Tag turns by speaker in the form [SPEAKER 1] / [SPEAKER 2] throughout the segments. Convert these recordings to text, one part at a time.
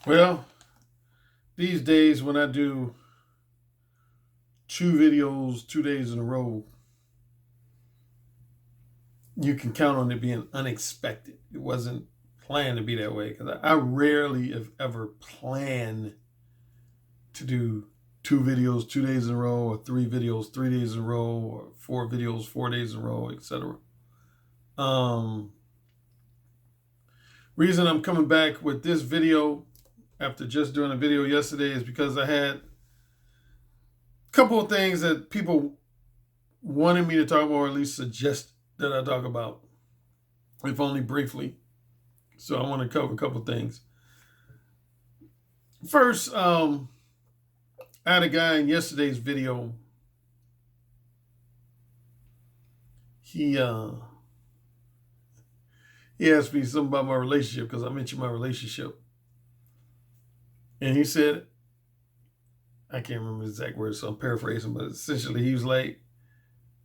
[SPEAKER 1] Well, these days when I do 2 videos 2 days in a row, you can count on it being unexpected. It wasn't planned to be that way because I rarely, if ever, plan to do 2 videos 2 days in a row, or 3 videos 3 days in a row, or 4 videos 4 days in a row, etc. Um, Reason I'm coming back with this video after just doing a video yesterday is because I had a couple of things that people wanted me to talk about, or at least suggest that I talk about, if only briefly. So I want to cover a couple of things. First, I had a guy in yesterday's video. He he asked me something about my relationship because I mentioned my relationship, and he said, I can't remember the exact words, so I'm paraphrasing, but essentially he was like,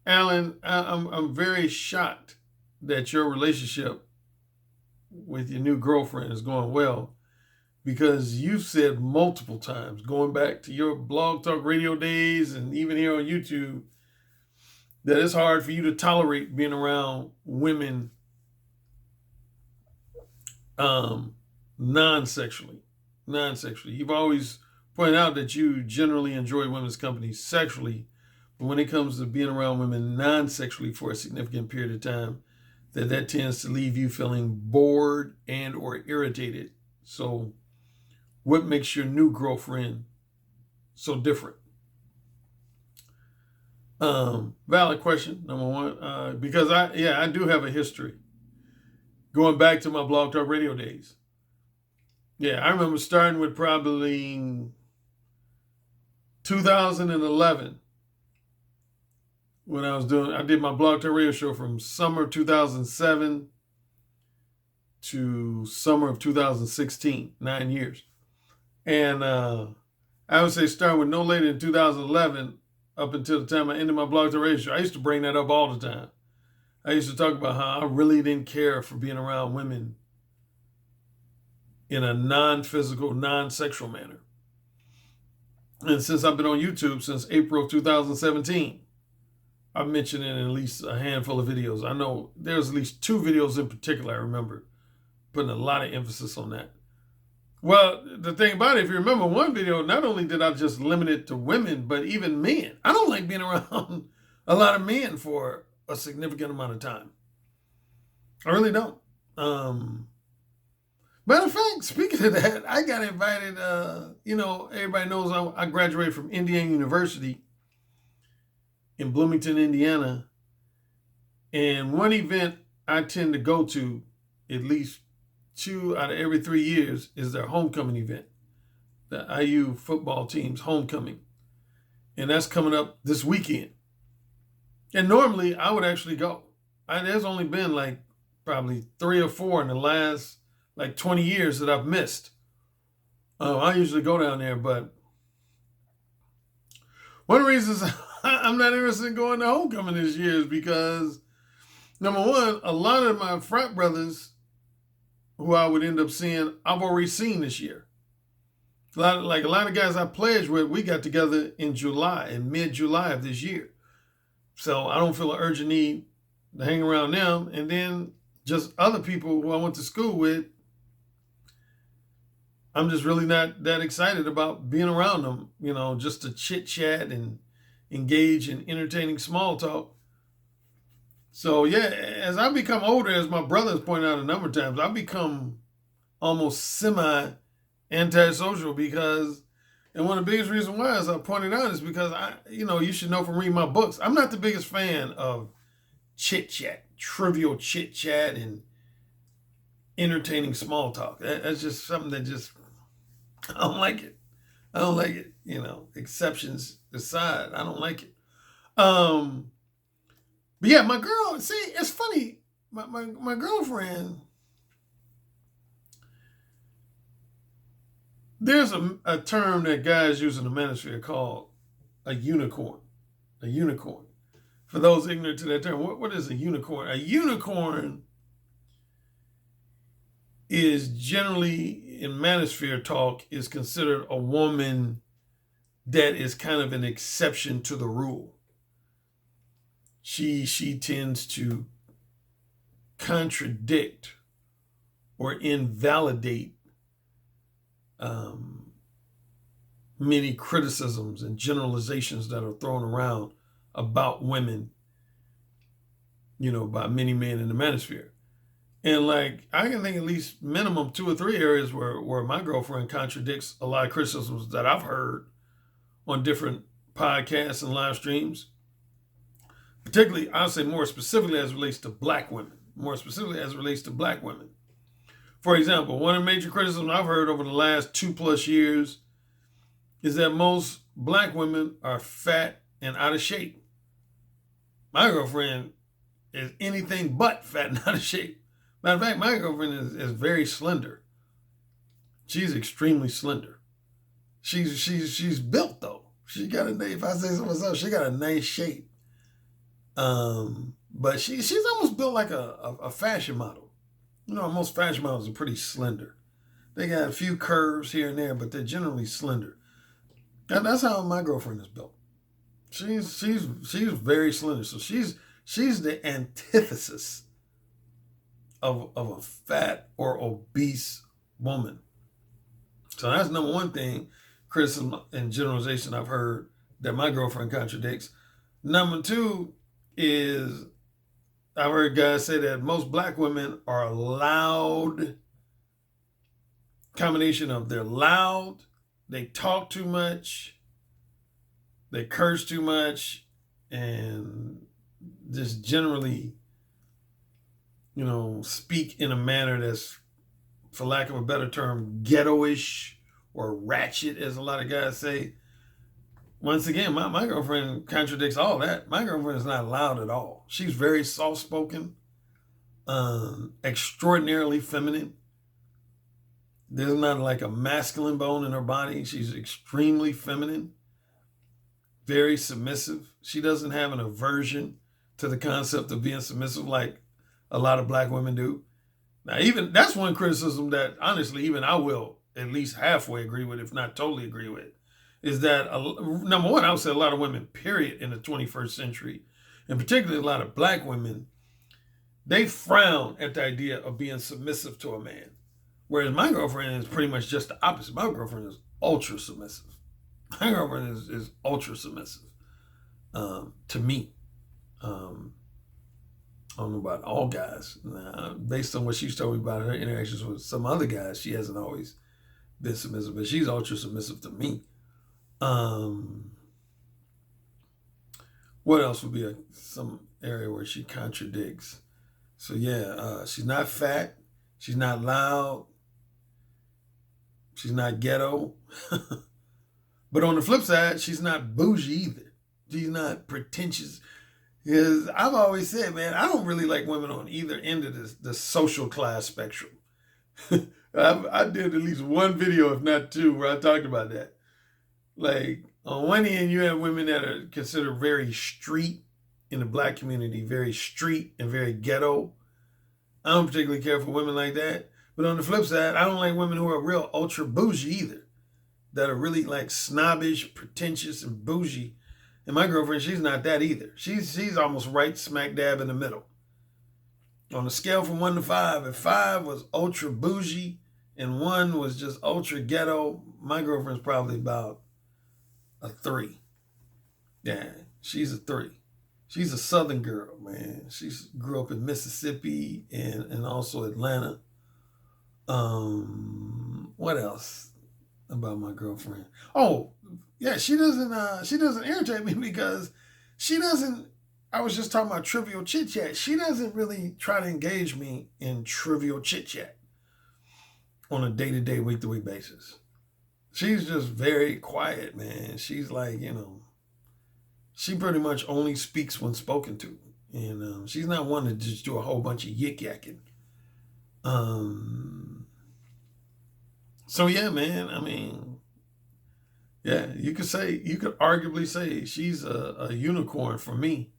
[SPEAKER 1] "Alan, I'm very shocked that your relationship with your new girlfriend is going well, because you've said multiple times, going back to your blog talk radio days and even here on YouTube, that it's hard for you to tolerate being around women non-sexually. Non-sexually. You've always pointed out that you generally enjoy women's company sexually, but when it comes to being around women non-sexually for a significant period of time, that tends to leave you feeling bored and or irritated. So what makes your new girlfriend so different?" Valid question, number one, because I do have a history going back to my blog talk radio days. Yeah, I remember starting with probably 2011 when I did my blog talk radio show from summer of 2007 to summer of 2016, 9 years. And I would say starting with no later than 2011 up until the time I ended my blog talk radio show. I used to bring that up all the time. I used to talk about how I really didn't care for being around women in a non-physical, non-sexual manner. And since I've been on YouTube since April of 2017, I've mentioned it in at least a handful of videos. I know there's at least 2 videos in particular I remember putting a lot of emphasis on that. Well, the thing about it, if you remember one video, not only did I just limit it to women, but even men. I don't like being around a lot of men for a significant amount of time. I really don't. Matter of fact, speaking of that, I got invited. Everybody knows I graduated from Indiana University in Bloomington, Indiana. And one event I tend to go to at least 2 out of every 3 years is their homecoming event, the IU football team's homecoming. And that's coming up this weekend. And normally I would actually go. There's only been like probably 3 or 4 in the last like 20 years that I've missed. I usually go down there, but one of the reasons I'm not interested in going to homecoming this year is because, number one, a lot of my frat brothers who I would end up seeing, I've already seen this year. A lot of guys I pledged with, we got together in mid-July of this year. So I don't feel an urgent need to hang around them. And then just other people who I went to school with, I'm just really not that excited about being around them, just to chit chat and engage in entertaining small talk. So yeah, as I become older, as my brothers pointed out a number of times, I've become almost semi antisocial because, and one of the biggest reasons why, as I pointed out, is because you should know from reading my books, I'm not the biggest fan of chit chat, trivial chit chat, and entertaining small talk. That's just something that just, I don't like it. I don't like it. Exceptions aside, I don't like it. But yeah, my girl, see, it's funny. My girlfriend, there's a term that guys use in the manosphere called a unicorn. A unicorn. For those ignorant to that term, what is a unicorn? A unicorn is generally in manosphere talk is considered a woman that is kind of an exception to the rule. She tends to contradict or invalidate many criticisms and generalizations that are thrown around about women, by many men in the manosphere. And like I can think at least minimum 2 or 3 areas where my girlfriend contradicts a lot of criticisms that I've heard on different podcasts and live streams. Particularly, I'll say more specifically as it relates to black women. More specifically as it relates to black women. For example, one of the major criticisms I've heard over the last 2+ years is that most black women are fat and out of shape. My girlfriend is anything but fat and out of shape. Matter of fact, my girlfriend is very slender. She's extremely slender. She's built though. She got a nice, if I say so myself, she got a nice shape. But she's almost built like a fashion model. Most fashion models are pretty slender. They got a few curves here and there, but they're generally slender. And that's how my girlfriend is built. She's very slender. So she's the antithesis of a fat or obese woman. So that's number one thing, criticism and generalization I've heard that my girlfriend contradicts. Number two is I've heard guys say that most black women are loud. Combination of they're loud, they talk too much, they curse too much, and just generally, speak in a manner that's, for lack of a better term, ghetto-ish or ratchet, as a lot of guys say. Once again, my girlfriend contradicts all that. My girlfriend is not loud at all. She's very soft-spoken, extraordinarily feminine. There's not like a masculine bone in her body. She's extremely feminine, very submissive. She doesn't have an aversion to the concept of being submissive like a lot of black women do. Now, even that's one criticism that honestly, even I will at least halfway agree with, if not totally agree with, is that number one, I would say a lot of women, period, in the 21st century, and particularly a lot of black women, they frown at the idea of being submissive to a man. Whereas my girlfriend is pretty much just the opposite. My girlfriend is ultra submissive. My girlfriend is ultra submissive to me. I don't know about all guys. Based on what she's told me about her interactions with some other guys, she hasn't always been submissive, but she's ultra submissive to me. What else would be some area where she contradicts? So yeah, she's not fat. She's not loud. She's not ghetto. But on the flip side, she's not bougie either. She's not pretentious. Because I've always said, man, I don't really like women on either end of the social class spectrum. I did at least one video, if not two, where I talked about that. Like, on one end, you have women that are considered very street in the black community, very street and very ghetto. I don't particularly care for women like that. But on the flip side, I don't like women who are real ultra bougie either, that are really like snobbish, pretentious, and bougie. And my girlfriend, she's not that either. She's almost right smack dab in the middle. On a scale from 1 to 5, if 5 was ultra bougie and 1 was just ultra ghetto, my girlfriend's probably about a 3. Yeah, she's a 3. She's a Southern girl, man. She grew up in Mississippi and also Atlanta. What else about my girlfriend? Oh, yeah, she doesn't irritate me because she doesn't. I was just talking about trivial chit chat. She doesn't really try to engage me in trivial chit chat on a day-to-day, week-to-week basis. She's just very quiet, man. She's like, she pretty much only speaks when spoken to. And she's not one to just do a whole bunch of yik-yakking. So, yeah, man, I mean, yeah, you could arguably say she's a unicorn for me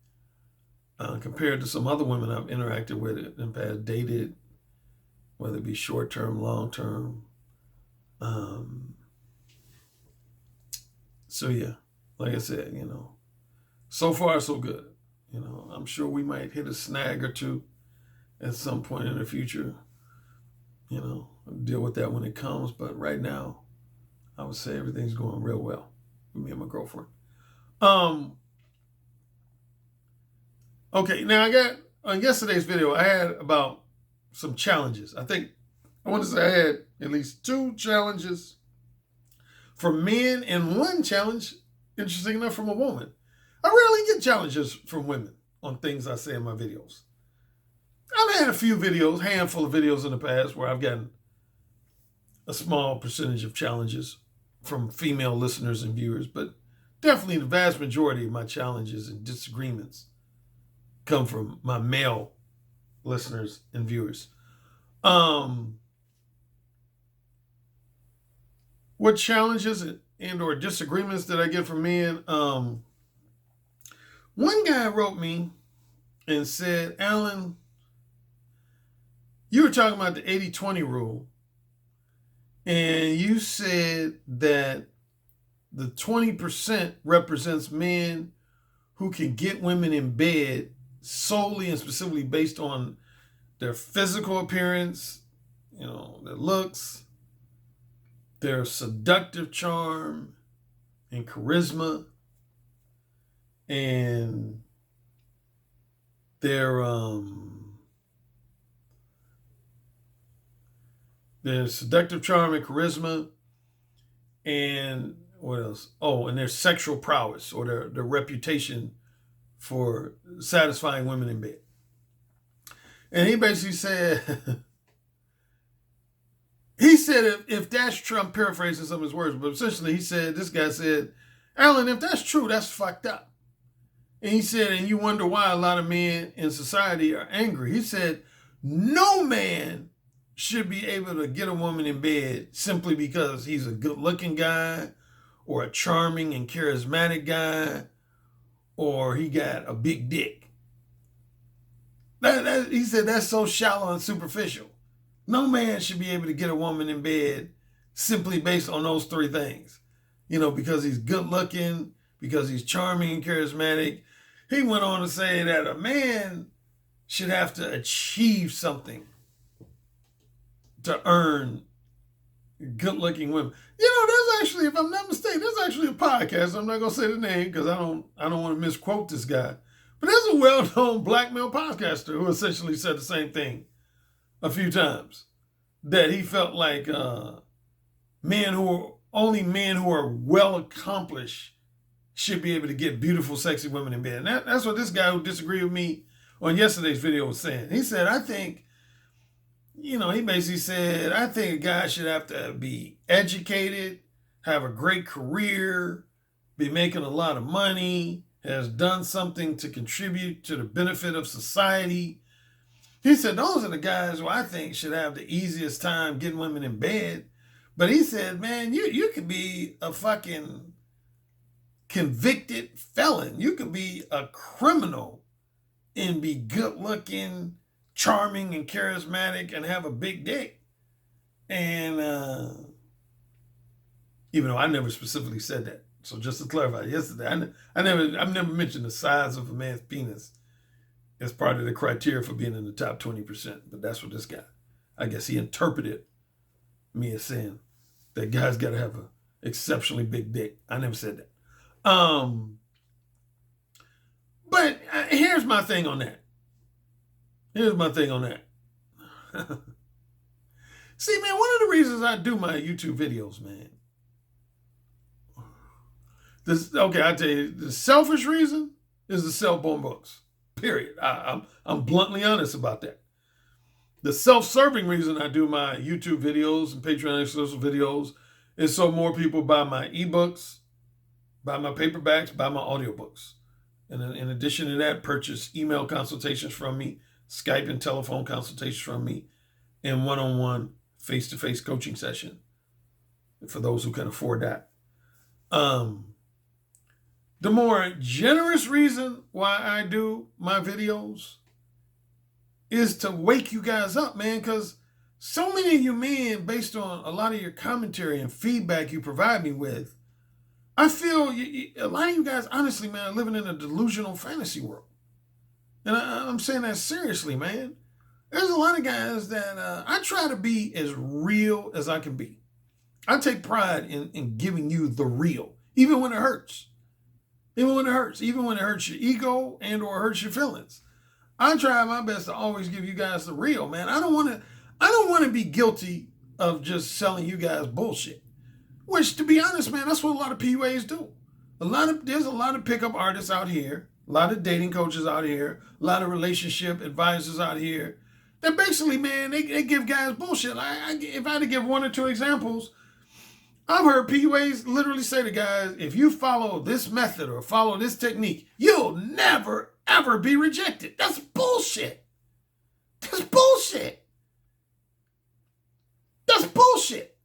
[SPEAKER 1] compared to some other women I've interacted with in the past, dated, whether it be short term, long term. So yeah, like I said, so far so good. I'm sure we might hit a snag or two at some point in the future. Deal with that when it comes. But right now, I would say everything's going real well with me and my girlfriend. Okay, now I got on yesterday's video, I had about some challenges. I want to say I had at least 2 challenges for men and 1 challenge, interesting enough, from a woman. I rarely get challenges from women on things I say in my videos. I've had a few videos, handful of videos in the past where I've gotten a small percentage of challenges from female listeners and viewers, but definitely the vast majority of my challenges and disagreements come from my male listeners and viewers. What challenges and or disagreements did I get from men? One guy wrote me and said, Alan, you were talking about the 80-20 rule, and you said that the 20% represents men who can get women in bed solely and specifically based on their physical appearance, their looks, their seductive charm and charisma, and their seductive charm and charisma, and what else? Oh, and their sexual prowess or their reputation for satisfying women in bed. And he basically said, if that's true, I'm paraphrasing some of his words, but essentially this guy said, Alan, if that's true, that's fucked up. And he said, and you wonder why a lot of men in society are angry. He said, no man should be able to get a woman in bed simply because he's a good-looking guy or a charming and charismatic guy or he got a big dick. He said that's so shallow and superficial. No man should be able to get a woman in bed simply based on those 3 things. Because he's good-looking, because he's charming and charismatic. He went on to say that a man should have to achieve something to earn good-looking women. There's actually, if I'm not mistaken, there's actually a podcast. I'm not gonna say the name because I don't want to misquote this guy. But there's a well-known black male podcaster who essentially said the same thing a few times, that he felt like men who are well accomplished should be able to get beautiful, sexy women in bed. And that's what this guy who disagreed with me on yesterday's video was saying. He said, I think. He basically said, I think a guy should have to be educated, have a great career, be making a lot of money, has done something to contribute to the benefit of society. He said, those are the guys who I think should have the easiest time getting women in bed. But he said, man, you could be a fucking convicted felon. You could be a criminal and be good looking, charming and charismatic and have a big dick. And even though I never specifically said that. So just to clarify, yesterday, I've never mentioned the size of a man's penis as part of the criteria for being in the top 20%. But that's what this guy, I guess he interpreted me as saying that guy's got to have an exceptionally big dick. I never said that. But here's my thing on that. See, man, one of the reasons I do my YouTube videos, man. I tell you, the selfish reason is to sell more books. Period. I'm bluntly honest about that. The self-serving reason I do my YouTube videos and Patreon exclusive videos is so more people buy my ebooks, buy my paperbacks, buy my audiobooks. And in addition to that, purchase email consultations from me, Skype and telephone consultations from me, and one-on-one face-to-face coaching session for those who can afford that. The more generous reason why I do my videos is to wake you guys up, man, because So many of you men, based on a lot of your commentary and feedback you provide me with, I feel a lot of you guys, honestly, man, are living in a delusional fantasy world. And I'm saying that seriously, man. There's a lot of guys that I try to be as real as I can be. I take pride in giving you the real, even when it hurts. Even when it hurts. Even when it hurts your ego and or hurts your feelings. I try my best to always give you guys the real, man. I don't want to be guilty of just selling you guys bullshit. Which, to be honest, man, that's what a lot of PUAs do. There's a lot of pickup artists out here, a lot of dating coaches out here, a lot of relationship advisors out here. That basically, man, they give guys bullshit. If I had to give one or two examples, I've heard PUAs literally say to guys, if you follow this method or follow this technique, you'll never, ever be rejected. That's bullshit. That's bullshit. That's bullshit.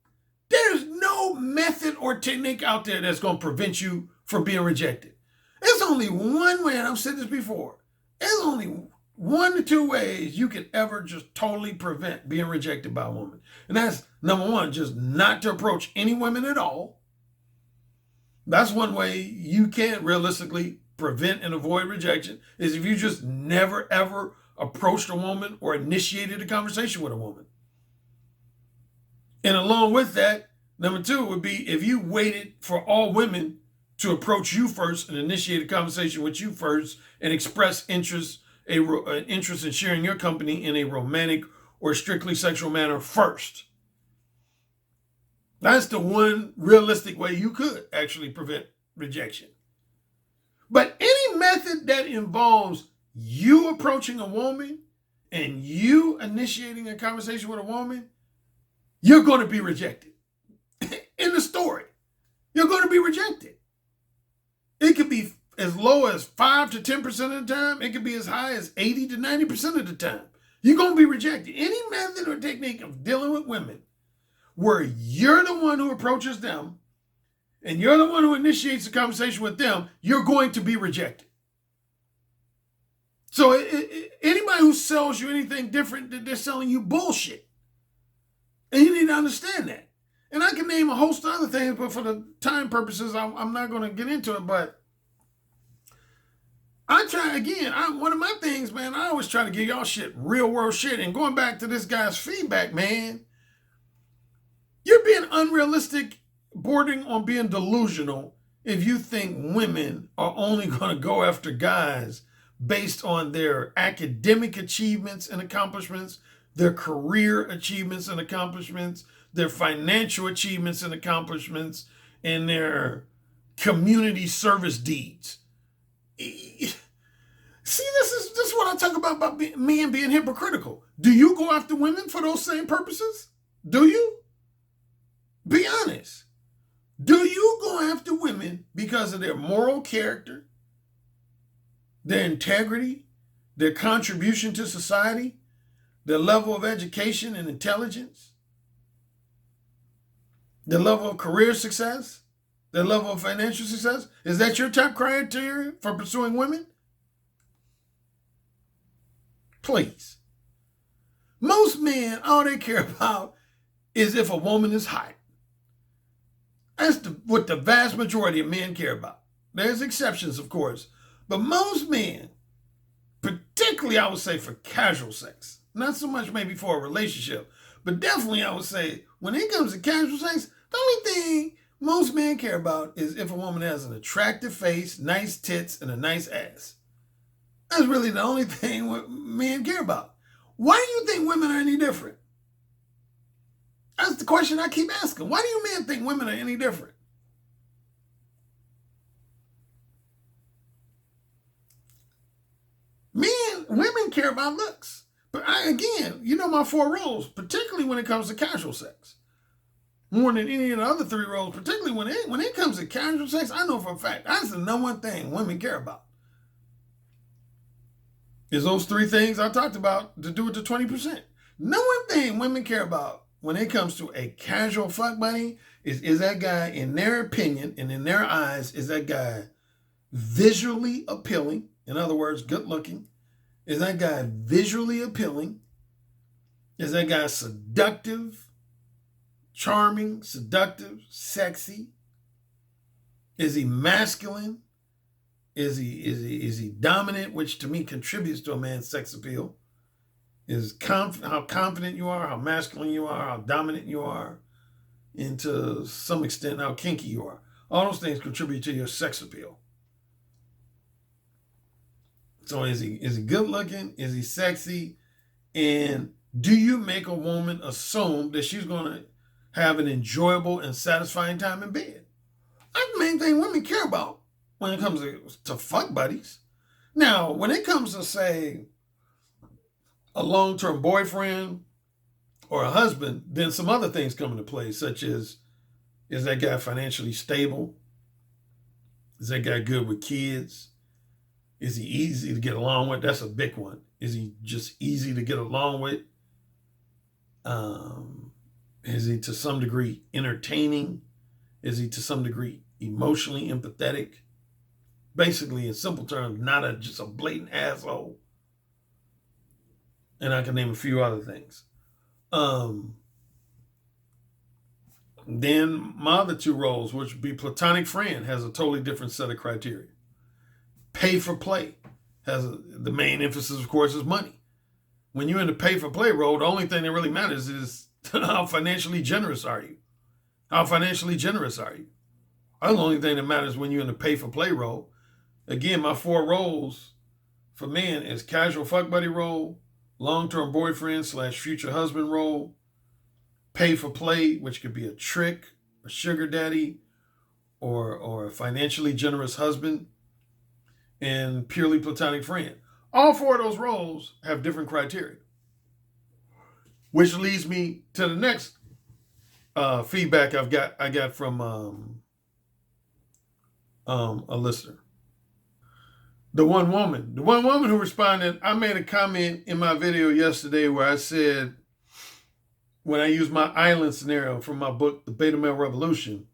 [SPEAKER 1] There's no method or technique out there that's going to prevent you from being rejected. There's only one way, and I've said this before, there's only 1 to 2 ways you can ever just totally prevent being rejected by a woman. And that's number 1, just not to approach any women at all. That's one way you can't realistically prevent and avoid rejection, is if you just never ever approached a woman or initiated a conversation with a woman. And along with that, number 2 would be if you waited for all women to approach you first and initiate a conversation with you first and express interest in sharing your company in a romantic or strictly sexual manner first. That's the one realistic way you could actually prevent rejection. But any method that involves you approaching a woman and you initiating a conversation with a woman, you're going to be rejected. In the story, you're going to be rejected. It could be as low as 5 to 10% of the time. It could be as high as 80 to 90% of the time. You're going to be rejected. Any method or technique of dealing with women where you're the one who approaches them and you're the one who initiates the conversation with them, you're going to be rejected. So anybody who sells you anything different, they're selling you bullshit. And you need to understand that. And I can name a host of other things, but for the time purposes, I'm not going to get into it. But I try again. One of my things, man, I always try to give y'all shit, real world shit. And going back to this guy's feedback, man, you're being unrealistic, bordering on being delusional if you think women are only going to go after guys based on their academic achievements and accomplishments, their career achievements and accomplishments, their financial achievements and accomplishments, and their community service deeds. See, this is what I talk about men being hypocritical. Do you go after women for those same purposes? Do you? Be honest. Do you go after women because of their moral character, their integrity, their contribution to society, their level of education and intelligence, their level of career success, their level of financial success? Is that your top criteria for pursuing women? Please. Most men, all they care about is if a woman is hot. That's what the vast majority of men care about. There's exceptions, of course. But most men, particularly I would say for casual sex, not so much maybe for a relationship, but definitely I would say when it comes to casual sex, the only thing most men care about is if a woman has an attractive face, nice tits, and a nice ass. That's really the only thing men care about. Why do you think women are any different? That's the question I keep asking. Why do you men think women are any different? Women care about looks. But again, you know my 4 roles, particularly when it comes to casual sex. More than any of the other 3 roles, particularly when it comes to casual sex, I know for a fact that's the number one thing women care about. Is those 3 things I talked about to do with the 20%. Number one thing women care about when it comes to a casual fuck buddy is that guy, in their opinion and in their eyes, is that guy visually appealing? In other words, good looking. Is that guy visually appealing? Is that guy seductive, charming, seductive, sexy? Is he masculine? Is he dominant, which to me contributes to a man's sex appeal? Is how confident you are, how masculine you are, how dominant you are, and to some extent how kinky you are. All those things contribute to your sex appeal. So is he good looking? Is he sexy? And do you make a woman assume that she's going to have an enjoyable and satisfying time in bed? That's the main thing women care about when it comes to fuck buddies. Now, when it comes to, say, a long-term boyfriend or a husband, then some other things come into play, such as, is that guy financially stable? Is that guy good with kids? Is he easy to get along with? That's a big one. Is he just easy to get along with? Is he to some degree entertaining? Is he to some degree emotionally empathetic? Basically, in simple terms, not just a blatant asshole. And I can name a few other things. Then my other two roles, which would be platonic friend, has a totally different set of criteria. Pay for play the main emphasis, of course, is money. When you're in the pay for play role, the only thing that really matters is how financially generous are you? How financially generous are you? That's the only thing that matters when you're in the pay for play role. Again, my 4 roles for men is casual fuck buddy role, long-term boyfriend / future husband role, pay for play, which could be a trick, a sugar daddy, or a financially generous husband, and purely platonic friend. All 4 of those roles have different criteria, which leads me to the next feedback I got from a listener. The one woman who responded, I made a comment in my video yesterday where I said, when I used my island scenario from my book, The Beta Male Revolution,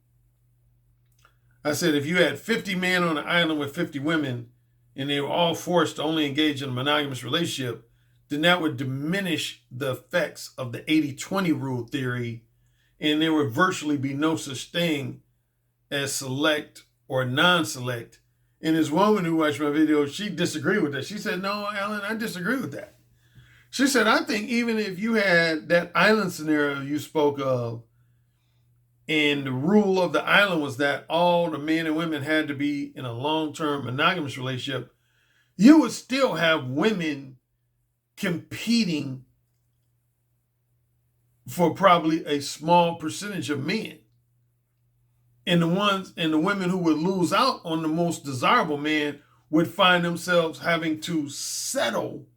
[SPEAKER 1] I said, if you had 50 men on an island with 50 women and they were all forced to only engage in a monogamous relationship, then that would diminish the effects of the 80-20 rule theory, and there would virtually be no such thing as select or non-select. And this woman who watched my video, she disagreed with that. She said, no, Alan, I disagree with that. She said, I think even if you had that island scenario you spoke of, and the rule of the island was that all the men and women had to be in a long-term monogamous relationship, you would still have women competing for probably a small percentage of men. And the women who would lose out on the most desirable man would find themselves having to settle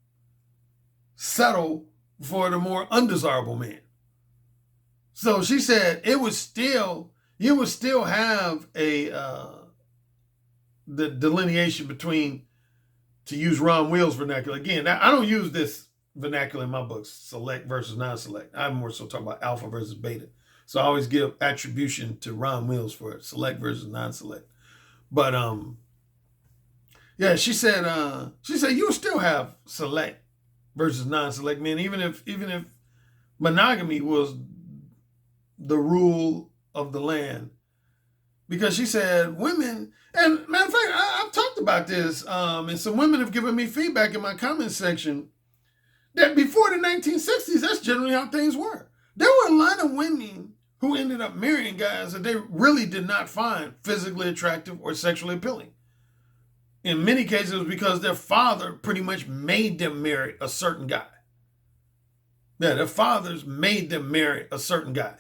[SPEAKER 1] for the more undesirable man. So she said you would still have the delineation between, to use Ron Will's vernacular. Again, I don't use this vernacular in my books, select versus non-select. I'm more so talking about alpha versus beta. So I always give attribution to Ron Mills for select versus non-select. But yeah, she said you will still have select versus non-select men, even if monogamy was the rule of the land. Because she said women, and matter of fact, I've talked about this, and some women have given me feedback in my comment section that before the 1960s, that's generally how things were. There were a lot of women who ended up marrying guys that they really did not find physically attractive or sexually appealing. In many cases, it was because their father pretty much made them marry a certain guy. Yeah, their fathers made them marry a certain guy.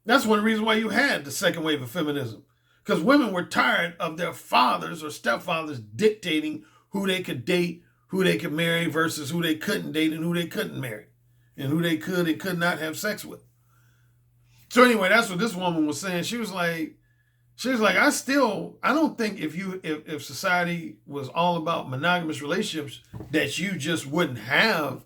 [SPEAKER 1] That's one reason why you had the second wave of feminism. Because women were tired of their fathers or stepfathers dictating who they could date, who they could marry versus who they couldn't date and who they couldn't marry, and who they could and could not have sex with. So anyway, that's what this woman was saying. She was like, I don't think if society was all about monogamous relationships, that you just wouldn't have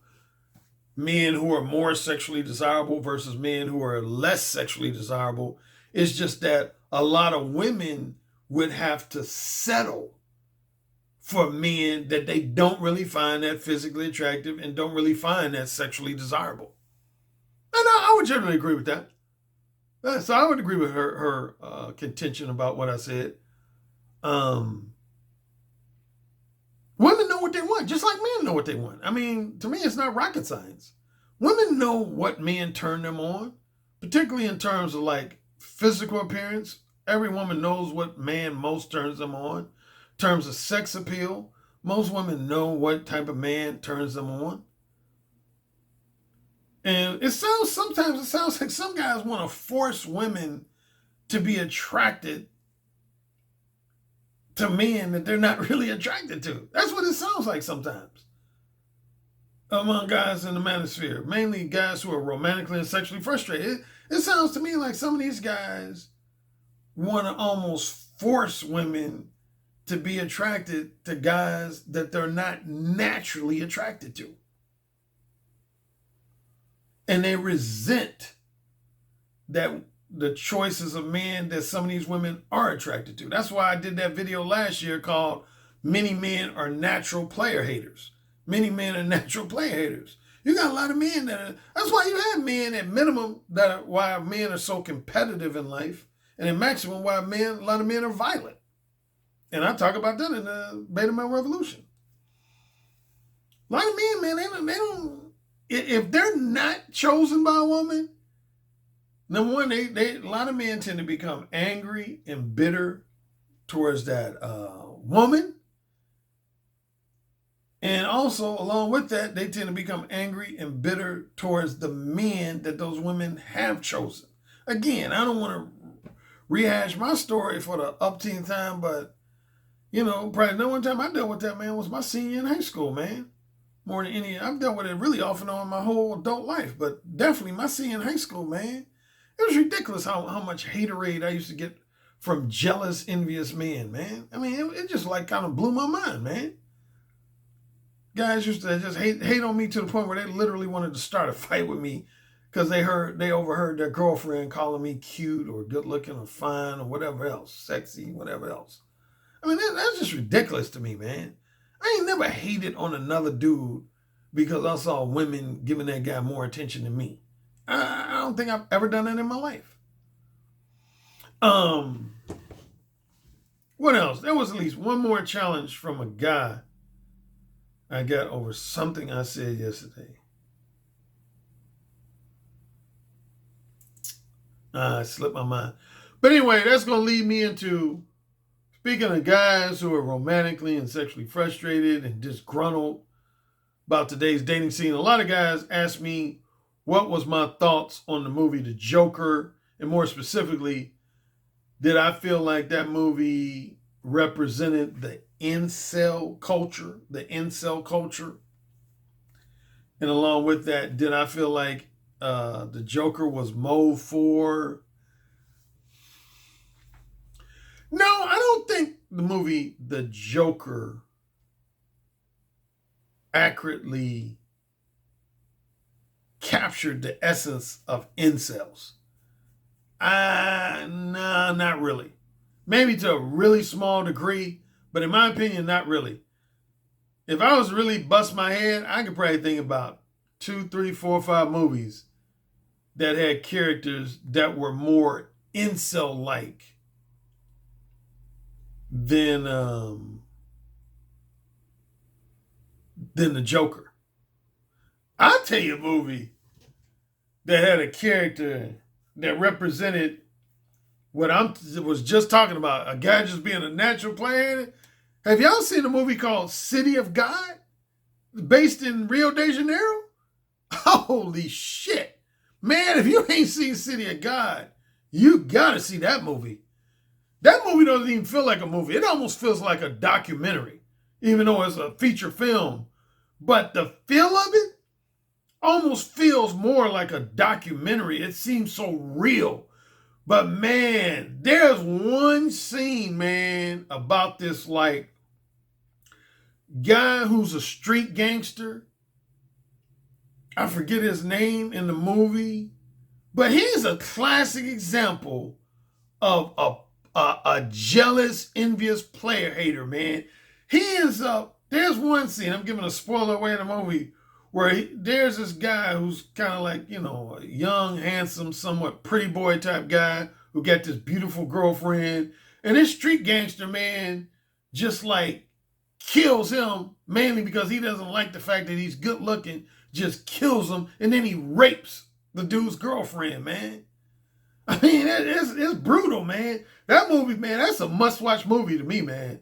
[SPEAKER 1] men who are more sexually desirable versus men who are less sexually desirable. It's just that a lot of women would have to settle for men that they don't really find that physically attractive and don't really find that sexually desirable. And I would generally agree with that. So I would agree with her contention about what I said. Um, Women know what they want, just like men know what they want. I mean, to me, it's not rocket science. Women know what men turn them on, particularly in terms of like physical appearance. Every woman knows what man most turns them on. In terms of sex appeal, most women know what type of man turns them on. And sometimes it sounds like some guys want to force women to be attracted to men that they're not really attracted to. That's what it sounds like sometimes among guys in the manosphere, mainly guys who are romantically and sexually frustrated. It sounds to me like some of these guys want to almost force women to be attracted to guys that they're not naturally attracted to. And they resent that the choices of men that some of these women are attracted to. That's why I did that video last year called Many Men Are Natural Player Haters. Many men are natural player haters. You got a lot of men that's why you have men at minimum why men are so competitive in life, and at maximum why a lot of men are violent. And I talk about that in the Beta Male Revolution. A lot of men, man, they don't, if they're not chosen by a woman, number one, a lot of men tend to become angry and bitter towards that woman. And also, along with that, they tend to become angry and bitter towards the men that those women have chosen. Again, I don't want to rehash my story for the upteenth time, but, probably the one time I dealt with that, man, was my senior in high school, man. More than any, I've dealt with it really off and on my whole adult life, but definitely my senior in high school, man. It was ridiculous how much haterade I used to get from jealous, envious men, man. I mean, it just like kind of blew my mind, man. Guys used to just hate on me to the point where they literally wanted to start a fight with me because they overheard their girlfriend calling me cute or good looking or fine or whatever else, sexy, whatever else. I mean, that's just ridiculous to me, man. I ain't never hated on another dude because I saw women giving that guy more attention than me. I don't think I've ever done that in my life. What else? There was at least one more challenge from a guy I got over something I said yesterday. It slipped my mind. But anyway, that's going to lead me into, speaking of guys who are romantically and sexually frustrated and disgruntled about today's dating scene. A lot of guys ask me what was my thoughts on the movie The Joker, and more specifically, did I feel like that movie represented the incel culture? And along with that, did I feel like the Joker was mode for? No, I don't think the movie The Joker accurately captured the essence of incels. Nah, not really. Maybe to a really small degree, but in my opinion, not really. If I was to really bust my head, I could probably think about 2, 3, 4, 5 movies that had characters that were more incel-like than the Joker. I'll tell you a movie that had a character that represented what I was just talking about, a guy just being a natural player. Have y'all seen a movie called City of God, based in Rio de Janeiro? Holy shit. Man, if you ain't seen City of God, you gotta see that movie. That movie doesn't even feel like a movie. It almost feels like a documentary, even though it's a feature film. But the feel of it almost feels more like a documentary. It seems so real. But man, there's one scene, man, about this like guy who's a street gangster. I forget his name in the movie, but he's a classic example of a jealous, envious player hater, man. He ends up, there's one scene, I'm giving a spoiler away in the movie, where there's this guy who's kind of like, a young, handsome, somewhat pretty boy type guy who got this beautiful girlfriend. And this street gangster man just like kills him mainly because he doesn't like the fact that he's good looking, just kills him, and then he rapes the dude's girlfriend, man. I mean, it's brutal, man. That movie, man, that's a must-watch movie to me, man.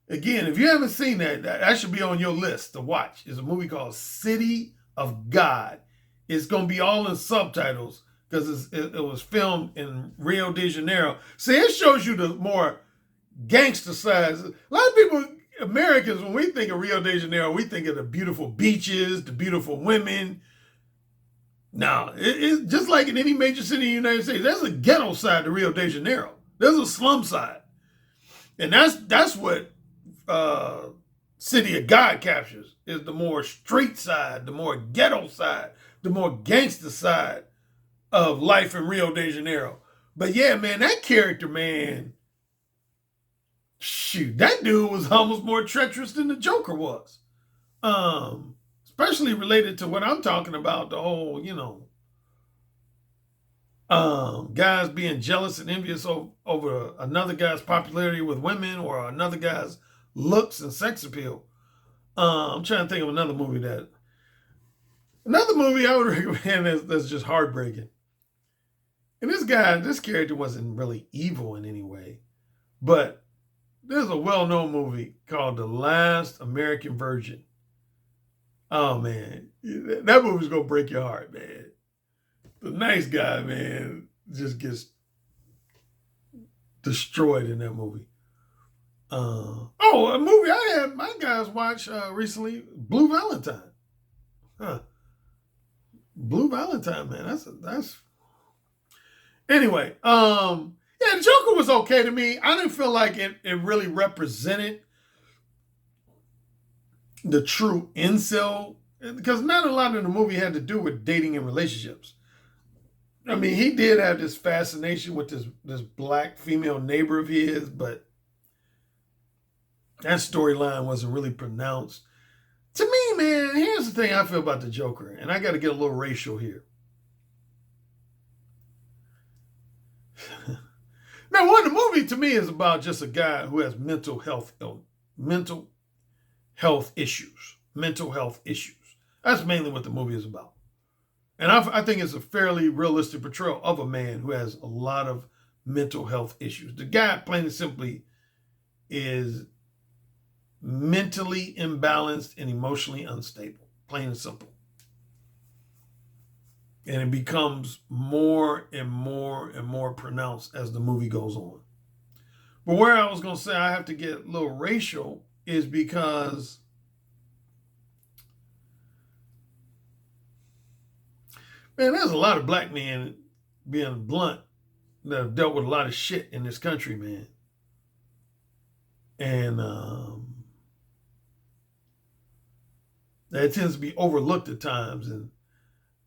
[SPEAKER 1] Again, if you haven't seen that should be on your list to watch. It's a movie called City of God. It's going to be all in subtitles because it was filmed in Rio de Janeiro. See, it shows you the more gangster side. A lot of people, Americans, when we think of Rio de Janeiro, we think of the beautiful beaches, the beautiful women. No, it's just like in any major city in the United States, there's a ghetto side to Rio de Janeiro. There's a slum side. And that's what City of God captures, is the more street side, the more ghetto side, the more gangster side of life in Rio de Janeiro. But yeah, man, that character, man, shoot, that dude was almost more treacherous than the Joker was. Especially related to what I'm talking about, the whole, guys being jealous and envious over another guy's popularity with women or another guy's looks and sex appeal. I'm trying to think of another movie I would recommend that's just heartbreaking. And this character wasn't really evil in any way, but there's a well-known movie called The Last American Virgin. Oh man, that movie's gonna break your heart, man. The nice guy, man, just gets destroyed in that movie. A movie I had my guys watch recently, Blue Valentine. Huh. Blue Valentine, man. That's anyway. Yeah, Joker was okay to me. I didn't feel like it really represented the true incel, because not a lot of the movie had to do with dating and relationships. I mean, he did have this fascination with this black female neighbor of his, but that storyline wasn't really pronounced. To me, man, here's the thing I feel about the Joker, and I got to get a little racial here. Now, the movie to me is about just a guy who has mental health issues. That's mainly what the movie is about. And I think it's a fairly realistic portrayal of a man who has a lot of mental health issues. The guy, plain and simply, is mentally imbalanced and emotionally unstable. Plain and simple. And it becomes more and more and more pronounced as the movie goes on. But where I was going to say I have to get a little racial is because man, there's a lot of black men, being blunt, that have dealt with a lot of shit in this country, man. And that tends to be overlooked at times. And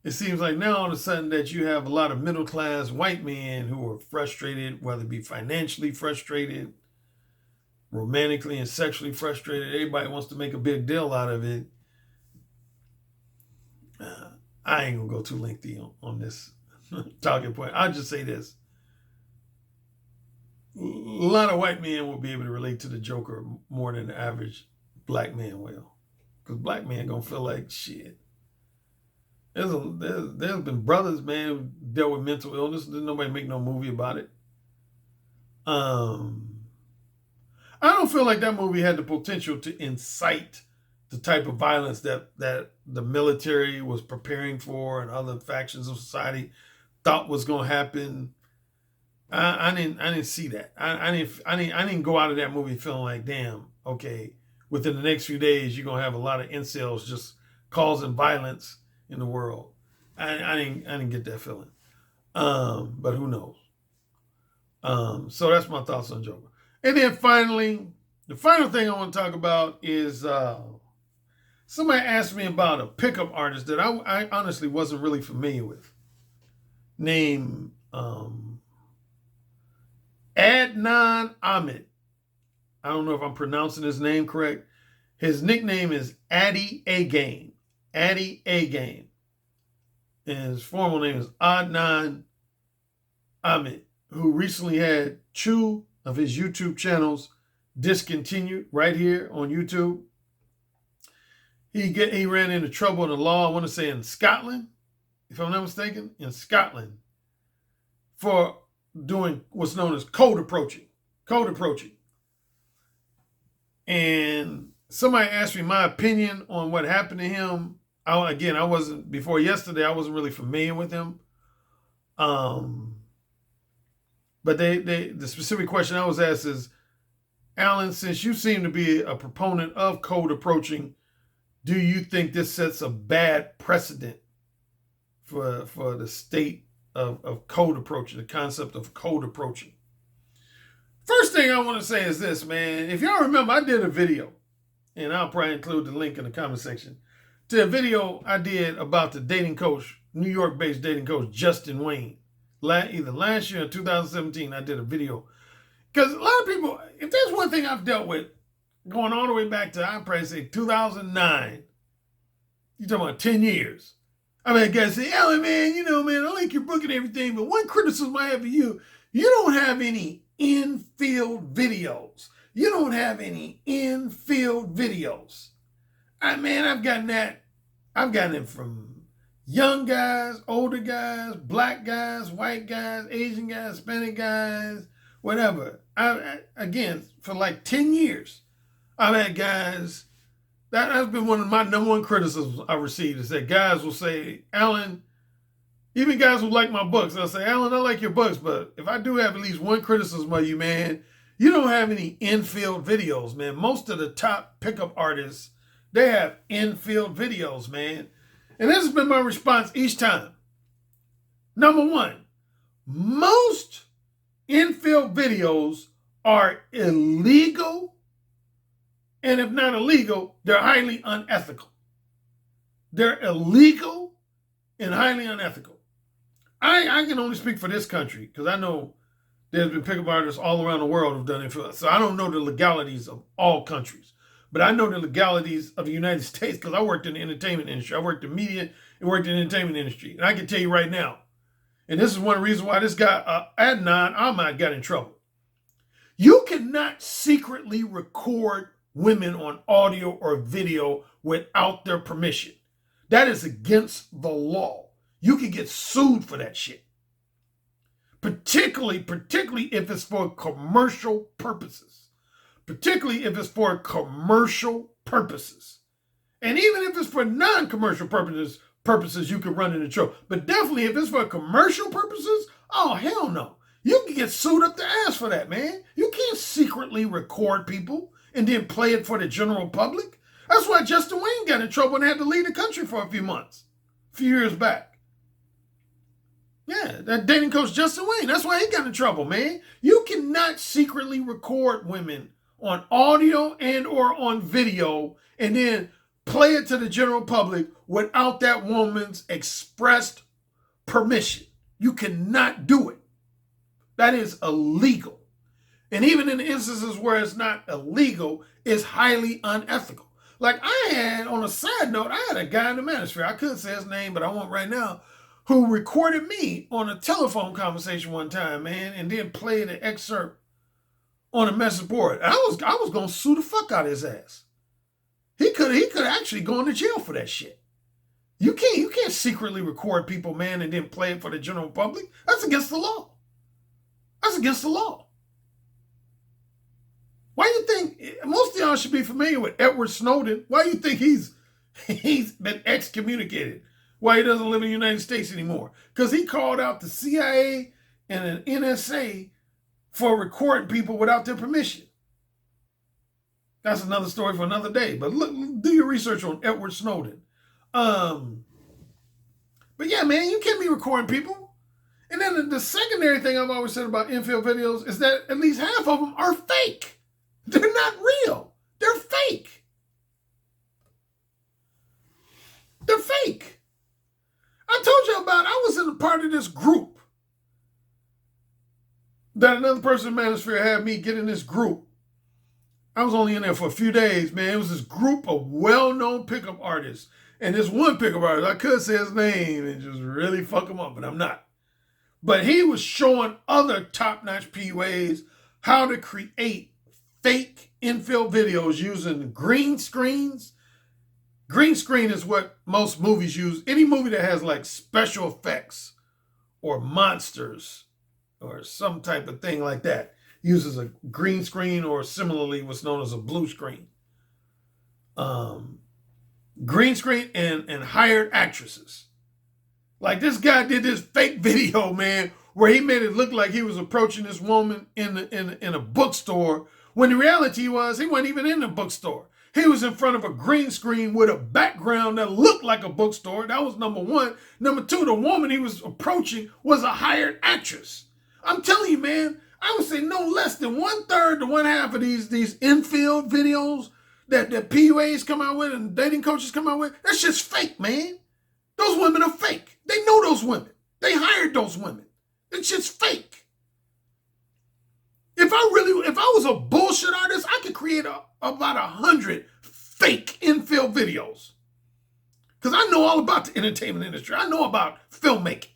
[SPEAKER 1] it seems like now all of a sudden that you have a lot of middle class white men who are frustrated, whether it be financially frustrated, romantically and sexually frustrated. Everybody wants to make a big deal out of it. I ain't gonna go too lengthy on this talking point. I'll just say this. A lot of white men will be able to relate to the Joker more than the average black man will. Because black men gonna feel like shit. There's been brothers, man, who dealt with mental illness. Didn't nobody make no movie about it. I don't feel like that movie had the potential to incite the type of violence that the military was preparing for and other factions of society thought was going to happen. I didn't see that. I didn't go out of that movie feeling like, damn, okay, within the next few days you're gonna have a lot of incels just causing violence in the world. I didn't get that feeling. But who knows? So that's my thoughts on Joker. And then finally, the final thing I want to talk about is somebody asked me about a pickup artist that I honestly wasn't really familiar with, named Adnan Ahmed. I don't know if I'm pronouncing his name correct. His nickname is Addy A Game. Addy A Game. And his formal name is Adnan Ahmed, who recently had 2 of his YouTube channels discontinued right here on YouTube. He ran into trouble in the law, I want to say in Scotland, if I'm not mistaken, in Scotland, for doing what's known as code approaching. Code approaching. And somebody asked me my opinion on what happened to him. I wasn't, before yesterday, I wasn't really familiar with him. But the specific question I was asked is, Alan, since you seem to be a proponent of code approaching, do you think this sets a bad precedent for the state of code approaching, the concept of code approaching? First thing I want to say is this, man. If y'all remember, I did a video, and I'll probably include the link in the comment section, to a video I did about the dating coach, New York-based dating coach, Justin Wayne. Either last year or 2017, I did a video. Because a lot of people, if there's one thing I've dealt with, going all the way back to, I'd probably say 2009, you're talking about 10 years. I mean, guys say, Alan, man, man, I like your book and everything, but one criticism I have of you, you don't have any in-field videos. You don't have any in-field videos. I've gotten that. I've gotten it from young guys, older guys, black guys, white guys, Asian guys, Hispanic guys, whatever. Again, for like 10 years, I've had guys, that's been one of my number one criticisms I received, is that guys will say, Alan, even guys who like my books, they'll say, Alan, I like your books, but if I do have at least one criticism of you, man, you don't have any in-field videos, man. Most of the top pickup artists, they have in-field videos, man. And this has been my response each time. Number one, most in-field videos are illegal, and if not illegal, they're highly unethical. They're illegal and highly unethical. I can only speak for this country because I know there's been pickup artists all around the world who've done it. So I don't know the legalities of all countries, but I know the legalities of the United States because I worked in the entertainment industry. I worked in media and worked in the entertainment industry. And I can tell you right now, and this is one reason why this guy, Adnan Ahmad, got in trouble. You cannot secretly record women on audio or video without their permission. That is against the law. You can get sued for that shit. Particularly if it's for commercial purposes. Particularly if it's for commercial purposes. And even if it's for non-commercial purposes, you can run into trouble. But definitely if it's for commercial purposes, oh, hell no. You can get sued up the ass for that, man. You can't secretly record people and then play it for the general public. That's why Justin Wayne got in trouble and had to leave the country for a few months, a few years back. Yeah, that dating coach Justin Wayne, that's why he got in trouble, man. You cannot secretly record women on audio and or on video and then play it to the general public without that woman's expressed permission. You cannot do it. That is illegal. And even in the instances where it's not illegal, it's highly unethical. Like I had, on a side note, I had a guy in the manosphere, I couldn't say his name, but I won't right now, who recorded me on a telephone conversation one time, man, and then played an excerpt on a message board. I was gonna sue the fuck out of his ass. He could actually go into jail for that shit. You can't secretly record people, man, and then play it for the general public. That's against the law. That's against the law. Why do you think, most of y'all should be familiar with Edward Snowden. Why do you think he's been excommunicated? Why he doesn't live in the United States anymore? Because he called out the CIA and an NSA for recording people without their permission. That's another story for another day. But look, do your research on Edward Snowden. But yeah, man, you can't be recording people. And then the secondary thing I've always said about infield videos is that at least half of them are fake. They're not real. They're fake. They're fake. I told you about, I was in a part of this group that another person in Manosphere had me get in this group I was only in there for a few days, man. It was this group of well-known pickup artists. And this one pickup artist, I could say his name and just really fuck him up, but I'm not. But he was showing other top-notch PUAs how to create fake infill videos using green screens. Green screen is what most movies use. Any movie that has like special effects or monsters or some type of thing like that uses a green screen, or similarly what's known as a blue screen. Green screen and hired actresses. Like this guy did this fake video, man, where he made it look like he was approaching this woman in a bookstore, when the reality was he wasn't even in the bookstore. He was in front of a green screen with a background that looked like a bookstore. That was number one. Number two, the woman he was approaching was a hired actress. I'm telling you, man, I would say no less than 1/3 to 1/2 of these infield videos that PUAs come out with and dating coaches come out with, that shit's fake, man. Those women are fake. They know those women. They hired those women. That shit's fake. If I was a bullshit artist, I could create about 100 fake infill videos. Because I know all about the entertainment industry. I know about filmmaking.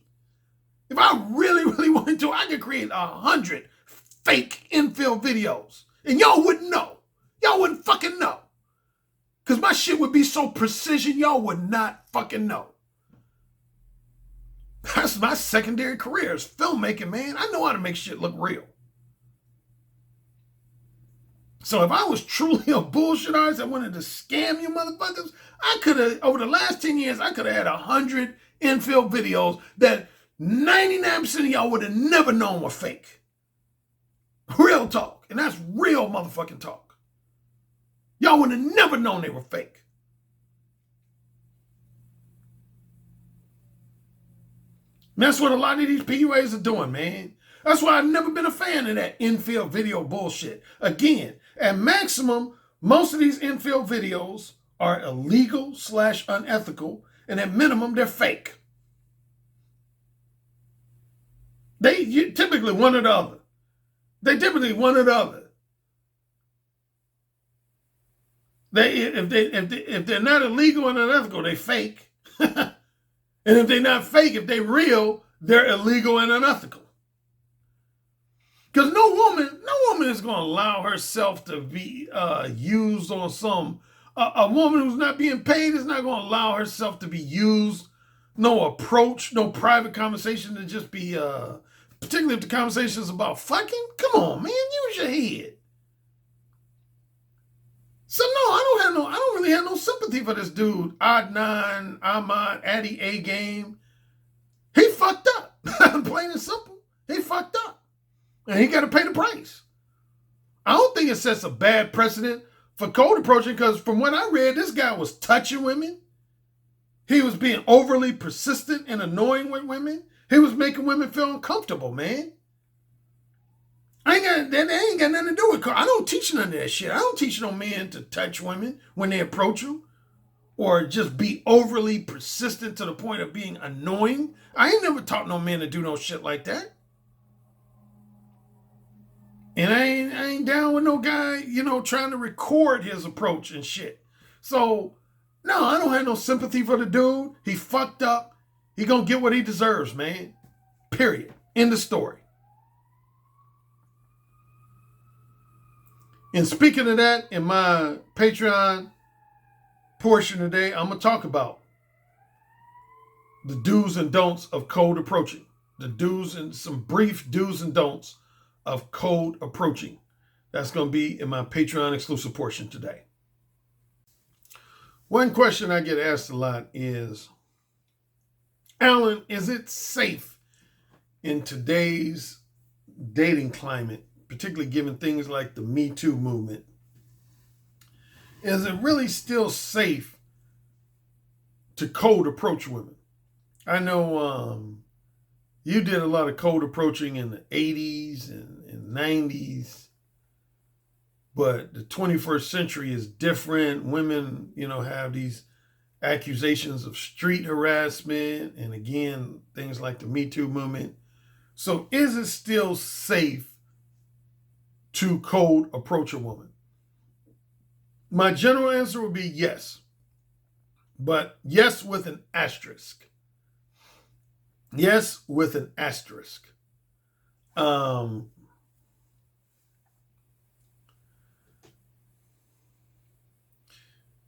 [SPEAKER 1] If I really wanted to, I could create 100 fake infill videos. And y'all wouldn't know. Y'all wouldn't fucking know. Because my shit would be so precision, y'all would not fucking know. That's my secondary career is filmmaking, man. I know how to make shit look real. So if I was truly a bullshit artist that wanted to scam you motherfuckers, I could have, over the last 10 years, I could have had 100 infill videos that 99% of y'all would have never known were fake. Real talk. And that's real motherfucking talk. Y'all would have never known they were fake. And that's what a lot of these PUAs are doing, man. That's why I've never been a fan of that infill video bullshit. Again, at maximum, most of these infill videos are illegal / unethical, and at minimum, they're fake. They typically one or the other. They typically one or the other. If they're not illegal and unethical, they fake. And if they're not fake, if they're real, they're illegal and unethical. Because no woman is going to allow herself to be used on some. A woman who's not being paid is not going to allow herself to be used. No approach, no private conversation to just be, particularly if the conversation is about fucking. Come on, man, use your head. So no, I don't really have no sympathy for this dude, Adnan, Ahmad, Addy A Game. He fucked up. Plain and simple. He fucked up. And he got to pay the price. I don't think it sets a bad precedent for code approaching, because from what I read, this guy was touching women. He was being overly persistent and annoying with women. He was making women feel uncomfortable, man. That ain't got nothing to do with code. I don't teach none of that shit. I don't teach no men to touch women when they approach you, or just be overly persistent to the point of being annoying. I ain't never taught no man to do no shit like that. And I ain't down with no guy, trying to record his approach and shit. So, no, I don't have no sympathy for the dude. He fucked up. He gonna get what he deserves, man. Period. End of story. And speaking of that, in my Patreon portion today, I'm going to talk about the do's and don'ts of code approaching. The do's and some brief do's and don'ts of code approaching. That's going to be in my Patreon exclusive portion today. One question I get asked a lot is, Alan, is it safe in today's dating climate, particularly given things like the Me Too movement? Is it really still safe to cold approach women? I know you did a lot of cold approaching in the 80s and 90s, but the 21st century is different. Women, have these accusations of street harassment, and again, things like the Me Too movement. So is it still safe to cold approach a woman? My general answer would be yes, but yes with an asterisk. Yes with an asterisk. Um,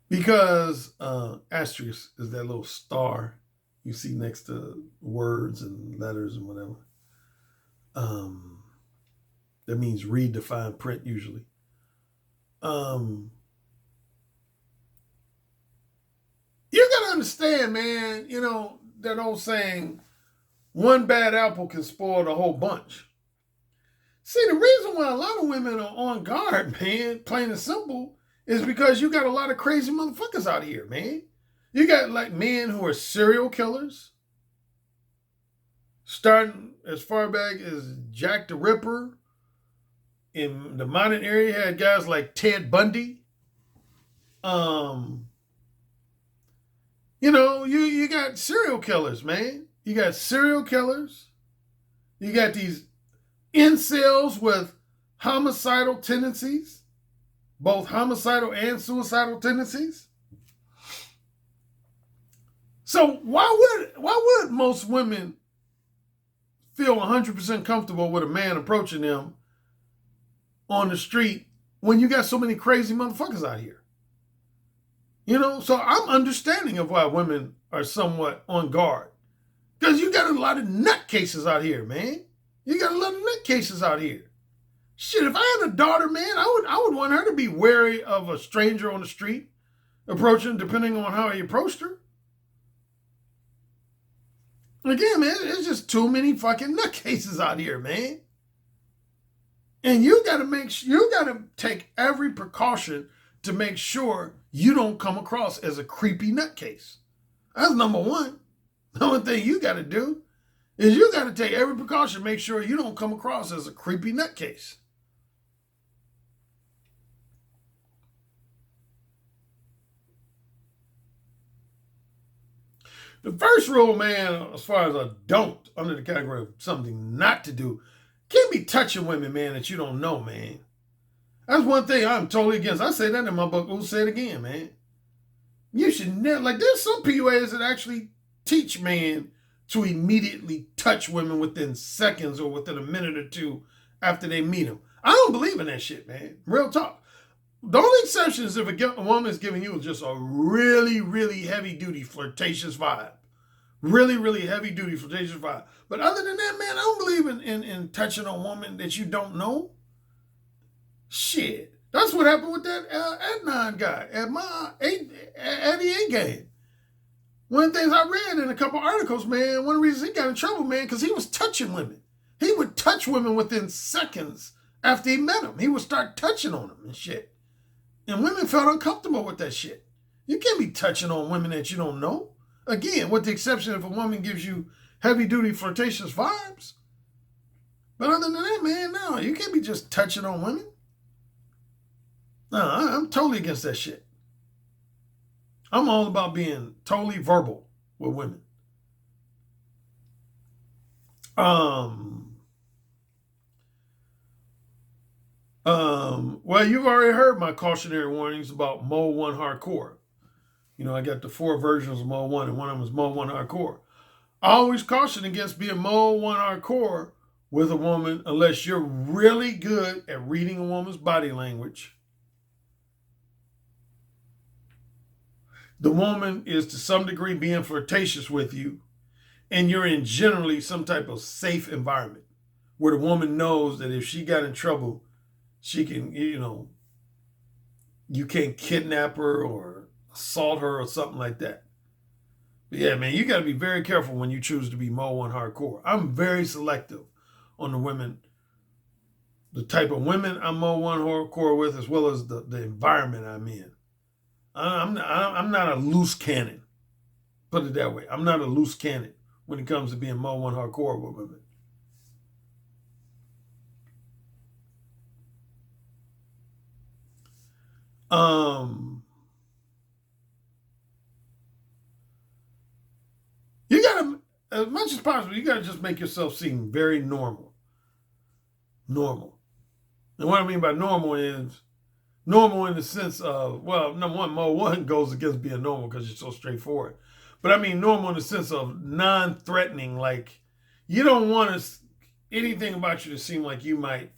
[SPEAKER 1] because asterisk is that little star you see next to words and letters and whatever. Um, that means read the fine print usually. Um, you gotta understand, man. You know that old saying, "One bad apple can spoil the whole bunch." See, the reason why a lot of women are on guard, man, plain and simple, is because you got a lot of crazy motherfuckers out here, man. You got like men who are serial killers, starting as far back as Jack the Ripper. In the modern area, you had guys like Ted Bundy. Um, you got serial killers, man. You got serial killers. You got these incels with homicidal tendencies, both homicidal and suicidal tendencies. So why would most women feel 100% comfortable with a man approaching them on the street when you got so many crazy motherfuckers out here? So I'm understanding of why women are somewhat on guard. Because you got a lot of nutcases out here, man. You got a lot of nutcases out here. Shit, if I had a daughter, man, I would want her to be wary of a stranger on the street approaching, depending on how he approached her. Again, man, there's just too many fucking nutcases out here, man. And you gotta take every precaution to make sure you don't come across as a creepy nutcase. That's number one. The only thing you gotta do is you gotta take every precaution, make sure you don't come across as a creepy nutcase. The first rule, man, as far as a don't, under the category of something not to do, can't be touching women, man, that you don't know, man. That's one thing I'm totally against. I say that in my book. We'll say it again, man. You should never, like, there's some PUAs that actually teach men to immediately touch women within seconds or within a minute or two after they meet them. I don't believe in that shit, man. Real talk. The only exception is if a woman is giving you just a really, really heavy-duty flirtatious vibe. Really, really heavy-duty flirtatious vibe. But other than that, man, I don't believe in touching a woman that you don't know. Shit. That's what happened with that Adnan guy at my Eddie A game. One of the things I read in a couple articles, man, one of the reasons he got in trouble, man, because he was touching women. He would touch women within seconds after he met them. He would start touching on them and shit. And women felt uncomfortable with that shit. You can't be touching on women that you don't know. Again, with the exception if a woman gives you heavy-duty flirtatious vibes. But other than that, man, no, you can't be just touching on women. No, I'm totally against that shit. I'm all about being totally verbal with women. Well, you've already heard my cautionary warnings about Mode 1 Hardcore. I got the 4 versions of Mode 1, and one of them is Mode 1 Hardcore. I always caution against being Mode 1 Hardcore with a woman unless you're really good at reading a woman's body language. The woman is to some degree being flirtatious with you, and you're in generally some type of safe environment where the woman knows that if she got in trouble, she can, you can't kidnap her or assault her or something like that. But yeah, man, you got to be very careful when you choose to be Mode 1 Hardcore. I'm very selective on the women, the type of women I'm Mode 1 Hardcore with, as well as the environment I'm in. I'm not a loose cannon. Put it that way. I'm not a loose cannon when it comes to being Mode 1 Hardcore with women. You gotta, as much as possible, you gotta just make yourself seem very normal. Normal. And what I mean by normal is Normal in the sense of, well, number one, Mo one goes against being normal because you're so straightforward. But I mean normal in the sense of non-threatening. Like you don't want anything about you to seem like you might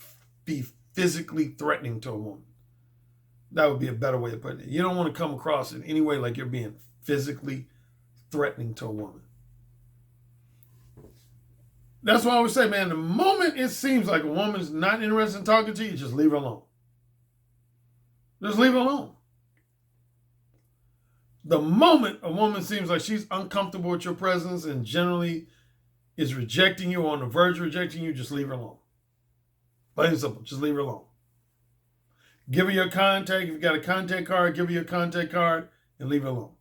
[SPEAKER 1] be physically threatening to a woman. That would be a better way of putting it. You don't want to come across in any way like you're being physically threatening to a woman. That's why I always say, man, the moment it seems like a woman's not interested in talking to you, just leave her alone. Just leave her alone. The moment a woman seems like she's uncomfortable with your presence and generally is rejecting you or on the verge of rejecting you, just leave her alone. Plain and simple. Just leave her alone. Give her your contact. If you got a contact card, give her your contact card and leave her alone.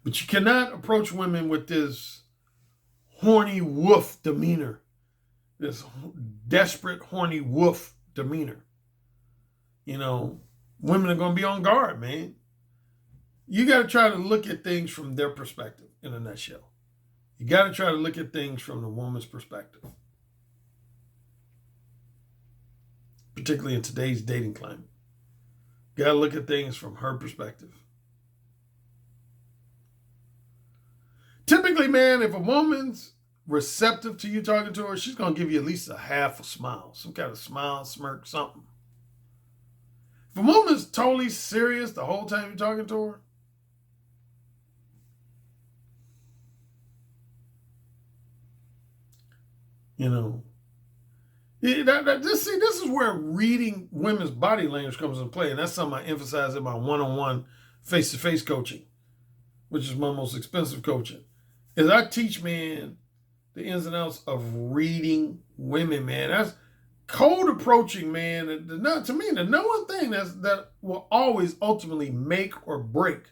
[SPEAKER 1] But you cannot approach women with this horny wolf demeanor, this desperate, horny wolf demeanor. You know, women are going to be on guard, man. You got to try to look at things from their perspective in a nutshell. You got to try to look at things from the woman's perspective, particularly in today's dating climate. You got to look at things from her perspective. Typically, man, if a woman's receptive to you talking to her, she's going to give you at least a half a smile, some kind of smile, smirk, something. If a woman's totally serious the whole time you're talking to her, you know, this is where reading women's body language comes into play. And that's something I emphasize in my one-on-one face-to-face coaching, which is my most expensive coaching. Is I teach, man, the ins and outs of reading women, man. That's cold approaching, man. To me, the number one thing that will always ultimately make or break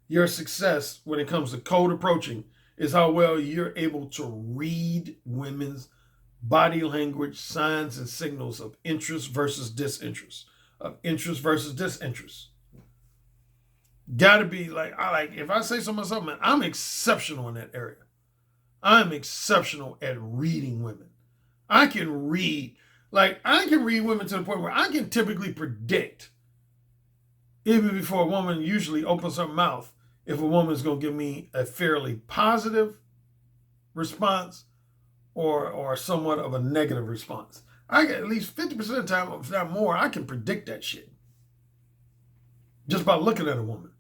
[SPEAKER 1] your success when it comes to cold approaching is how well you're able to read women's body language, signs and signals of interest versus disinterest, of interest versus disinterest. Gotta be if I say so myself, man, I'm exceptional in that area. I'm exceptional at reading women. I can read women to the point where I can typically predict, even before a woman usually opens her mouth, if a woman's going to give me a fairly positive response or somewhat of a negative response. I get at least 50% of the time, if not more, I can predict that shit. Just by looking at a woman.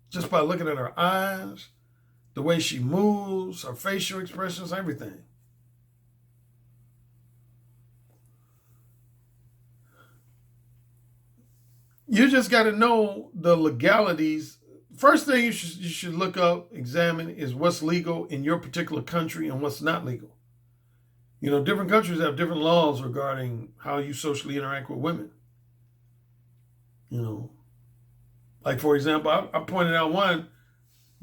[SPEAKER 1] Just by looking at her eyes, the way she moves, her facial expressions, everything. You just got to know the legalities. First thing you should look up, examine, is what's legal in your particular country and what's not legal. You know, different countries have different laws regarding how you socially interact with women. You know, like for example, I pointed out one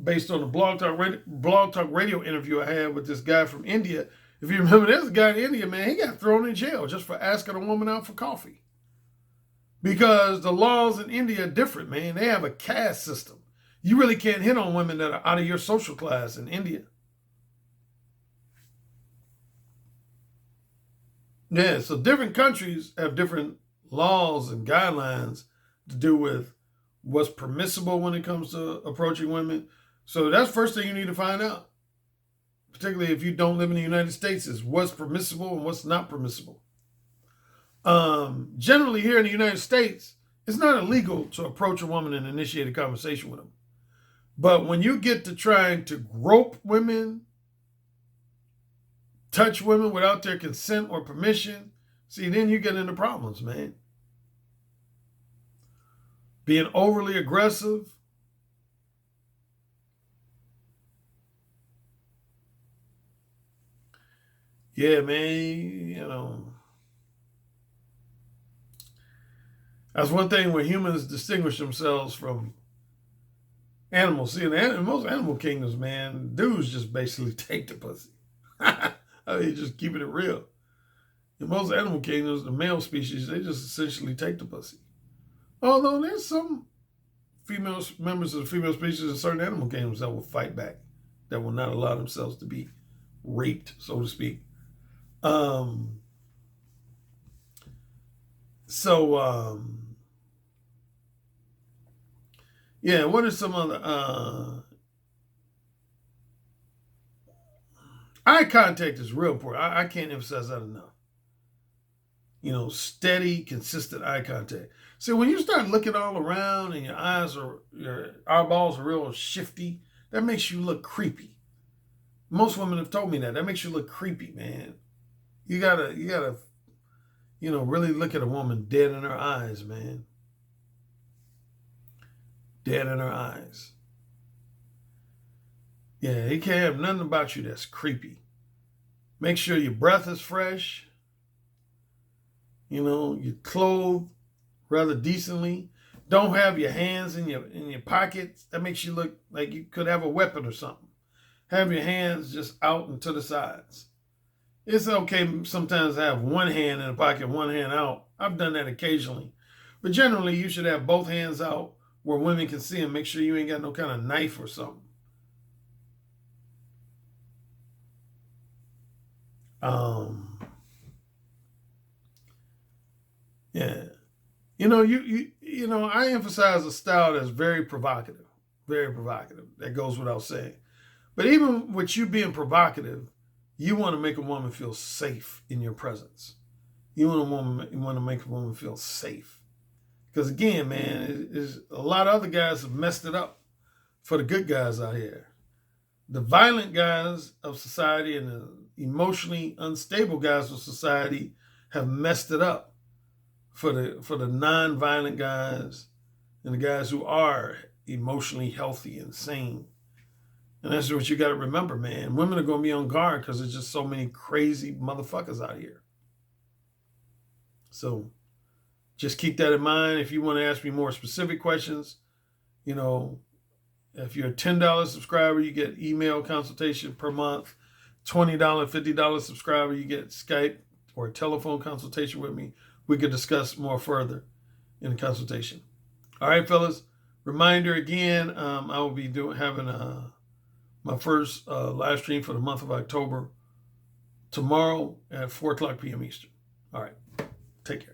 [SPEAKER 1] based on the Blog Talk Radio interview I had with this guy from India. If you remember, there's a guy in India, man, he got thrown in jail just for asking a woman out for coffee. Because the laws in India are different, man. They have a caste system. You really can't hit on women that are out of your social class in India. Yeah, so different countries have different laws and guidelines to do with what's permissible when it comes to approaching women. So that's the first thing you need to find out, particularly if you don't live in the United States, is what's permissible and what's not permissible. Generally here in the United States, it's not illegal to approach a woman and initiate a conversation with them. But when you get to trying to grope women, touch women without their consent or permission, see, then you get into problems, man. Being overly aggressive. Yeah, man, you know. That's one thing where humans distinguish themselves from animals. See, in most animal kingdoms, man, dudes just basically take the pussy. I mean, just keeping it real. In most animal kingdoms, the male species, they just essentially take the pussy. Although there's some members of the female species in certain animal kingdoms that will fight back, that will not allow themselves to be raped, so to speak. So, yeah, what are some other eye contact is real important. I can't emphasize that enough. Steady, consistent eye contact. See, when you start looking all around and your eyeballs are real shifty, that makes you look creepy. Most women have told me that. That makes you look creepy, man. You gotta, really look at a woman dead in her eyes, man. Dead in her eyes. Yeah, he can't have nothing about you that's creepy. Make sure your breath is fresh. You're clothed rather decently. Don't have your hands in your pockets. That makes you look like you could have a weapon or something. Have your hands just out and to the sides. It's okay sometimes to have one hand in the pocket, one hand out. I've done that occasionally. But generally, you should have both hands out where women can see them. Make sure you ain't got no kind of knife or something. Yeah. I emphasize a style that's very provocative. Very provocative. That goes without saying. But even with you being provocative, you want to make a woman feel safe in your presence. You want to make a woman feel safe. Because again, man, there's a lot of other guys have messed it up for the good guys out here. The violent guys of society and the emotionally unstable guys of society have messed it up for the non-violent guys and the guys who are emotionally healthy and sane. And that's what you got to remember, man. Women are going to be on guard because there's just so many crazy motherfuckers out here. So just keep that in mind. If you want to ask me more specific questions, if you're a $10 subscriber, you get email consultation per month. $20, $50 subscriber, you get Skype or a telephone consultation with me. We could discuss more further in the consultation. All right, fellas. Reminder again, I will be having my first live stream for the month of October tomorrow at 4 o'clock p.m. Eastern. All right. Take care.